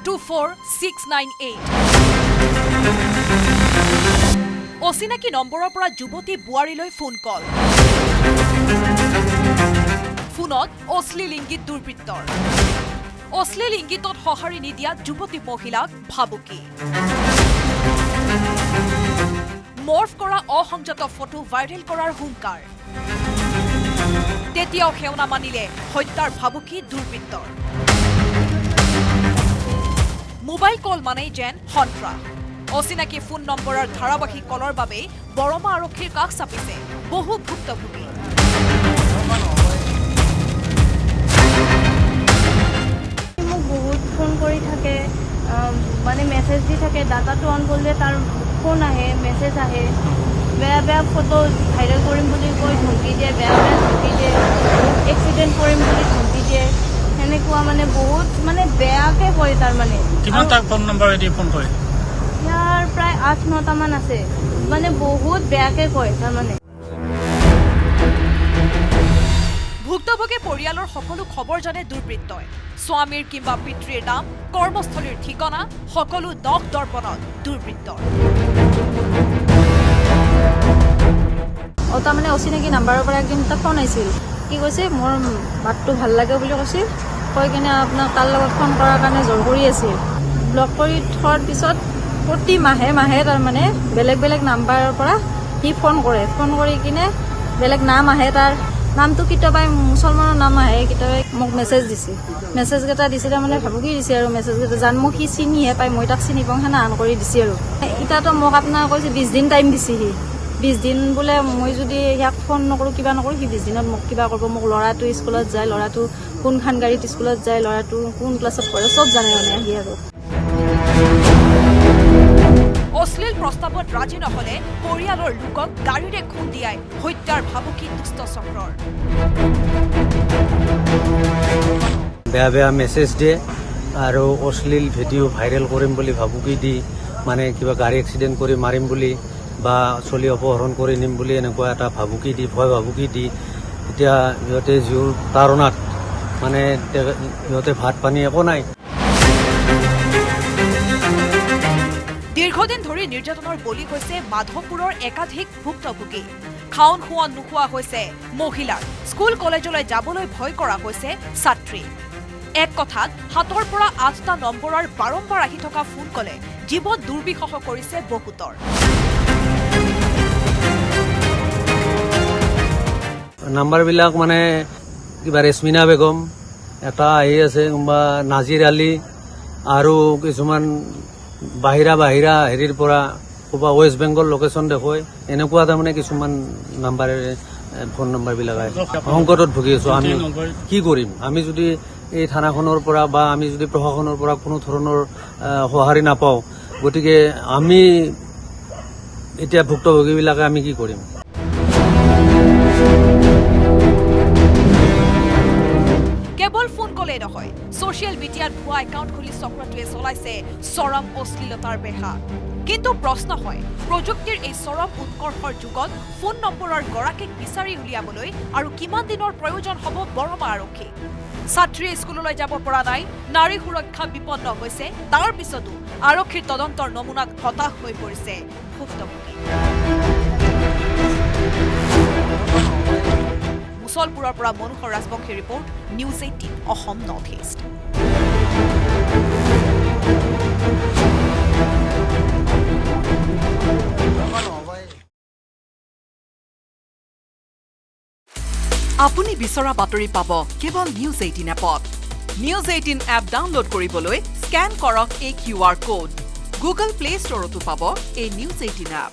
424-698 অচিনাকি নম্বৰৰ পৰা যুৱতী বুৱাৰীলৈ ফোন কল ফোনত অশ্লীল ইংগিত দুৰ্বৃত্তৰ অশ্লীল ইংগিতত সঁহাৰি নিদিয়া যুৱতী মহিলাক ভাবুকি মৰ্ফ কৰা অসংযত ফটো ভাইৰেল কৰাৰ হুংকাৰ তেতিয়াও সেউনা মানিলে হত্যাৰ ভাবুকি দুৰ্বৃত্তৰ মোবাইল কল মানেই যেন সন্ত্ৰাস অচিনাকি ফোন নম্বৰৰ ধাৰাবাহিক কলৰ বাবে বৰমা আৰক্ষীৰ কাষ চাপিছে বহু ভুক্তভোগী মোক বহুত ফোন কৰি থাকে মানে মেছেজ দি থাকে ডাটাটো অন কৰিলে তাৰ ফোন আহে মেছেজ আহে বেয়া বেয়া ফটো ভাইৰেল কৰিম বুলি কৈ ধমকি দিয়ে বেয়া বেয়া ধমকি দিয়ে এক্সিডেণ্ট কৰিম বুলি ধমকি দিয়ে সেনেকুৱা মানে বহুত মানে বেয়াকৈ কয় তাৰমানে কিমান তাৰ ফোন নম্বৰেদি ফোন কৰে ইয়াৰ প্ৰায় 8-9টা মান আছে মানে বহুত বেয়াকৈ কয় তাৰমানে ভুক্তভোগী পৰিয়ালৰ সকলো খবৰ জানে দুৰ্বৃত্তই স্বামীৰ কিংবা পিতৃৰ নাম কৰ্মস্থলীৰ ঠিকনা সকলো দখ দৰ্পণত দুৰ্বৃত্তৰ তাৰমানে অচিনাকি নাম্বাৰৰ পৰা একদিন এটা ফোন আহিছিল কি কৈছে মোৰ মাতটো ভাল লাগে বুলি কৈছিল কৈ কিনে আপোনাক তাৰ লগত ফোন কৰাৰ কাৰণে জোৰ কৰি আছিল ব্লক কৰি থোৱাৰ পিছত প্ৰতি মাহে মাহে তাৰমানে বেলেগ বেলেগ নাম্বাৰৰ পৰা সি ফোন কৰে ফোন কৰি কিনে বেলেগ নাম আহে তাৰ নামটো কেতিয়াবা মুছলমানৰ নাম আহে কেতিয়াবা মোক মেছেজ দিছে মেছেজকেইটা দিছে তাৰমানে ভাবুকি দিছে আৰু মেছেজকেইটা জান মোক সি চিনিহে পায় মই তাক চিনি পাওঁ সেনা আন কৰি দিছে আৰু এতিয়াতো মোক আপোনাৰ কৈছে 20 দিন টাইম দিছে সি 20 দিন বোলে মই যদি ইয়াক ফোন নকৰোঁ কিবা নকৰোঁ সি 20 দিনত মোক কিবা কৰিব মোক ল'ৰাটো স্কুলত যায় ল'ৰাটো কোনখন গাড়ীত স্কুলত যায় ল'ৰাটো কোন ক্লাছত পঢ়ে চব জানে মানে আহি আৰু অশ্লীল প্ৰস্তাৱত ৰাজি নহলে পৰিয়ালৰ লোকক গাড়ীৰে খুন্দিয়াই হত্যাৰ ভাবুকি দুষ্ট চক্ৰৰ বেয়া বেয়া মেছেজ দিয়ে আৰু অশ্লীল ভিডিঅ' ভাইৰেল কৰিম বুলি ভাবুকি দি মানে কিবা গাড়ী এক্সিডেণ্ট কৰি মাৰিম বুলি বা চলি অপহৰণ কৰি নিম বুলি এনেকুৱা এটা ভাবুকি দি ভয় ভাবুকি দি এতিয়া সিহঁতে যিও তাৰণাত মানে সিহঁতে ভাত পানী একো নাই দীৰ্ঘদিন ধৰি নিৰ্যাতনৰ বলি হৈছে মাধৱপুৰৰ একাধিক ভুক্তভোগী খাওন খোৱন নোখোৱা হৈছে মহিলাক স্কুল কলেজলৈ যাবলৈ ভয় কৰা হৈছে ছাত্ৰী এক কথাত 7ৰ পৰা 8টা নম্বৰৰ বাৰম্বাৰ আহি থকা ফোন কলে জীৱন দুৰ্বিষহ কৰিছে বহুতৰ নাম্বাৰবিলাক মানে কিবা ৰেশমিনা বেগম এটা আহি আছে কোনোবা নাজিৰ আলী আৰু কিছুমান বাহিৰা হেৰিৰ পৰা ক'বা ৱেষ্ট বেংগল লোকেশ্যন দেখুৱাই এনেকুৱা তাৰমানে কিছুমান নাম্বাৰেৰে ফোন নাম্বাৰবিলাক আহে সংকটত ভুগি আছোঁ আমি কি কৰিম আমি যদি এই থানাখনৰ পৰা বা আমি যদি প্ৰশাসনৰ পৰা কোনো ধৰণৰ সঁহাৰি নাপাওঁ গতিকে আমি এতিয়া ভুক্তভোগীবিলাকে আমি কি কৰিম কেৱল ফোন কলেই নহয় ছচিয়েল মিডিয়াত ভুৱা একাউণ্ট খুলি চক্ৰটোৱে চলাইছে চৰম অশ্লীলতাৰ বেহা কিন্তু প্ৰশ্ন হয় প্ৰযুক্তিৰ এই চৰম উৎকৰ্ষৰ যুগত ফোন নম্বৰৰ গৰাকীক বিচাৰি উলিয়াবলৈ আৰু কিমান দিনৰ প্ৰয়োজন হ'ব বৰমা আৰক্ষী ছাত্ৰীয়ে স্কুললৈ যাব পৰা নাই নাৰী সুৰক্ষা বিপন্ন হৈছে তাৰ পিছতো আৰক্ষীৰ তদন্তৰ নমুনাত হতাশ হৈ পৰিছে ভুক্তভোগী মুছলপুৰৰ পৰা Manohar Rajbongshi report news 18 Assam north east আপুনি বিচৰা বাতৰি পাব কেৱল নিউজ 18 এপত নিউজ 18 এপ ডাউনলোড কৰিবলৈ স্কেন কৰক এই QR কোড গুগল প্লে ষ্টৰতো পাব এই নিউজ 18 এপ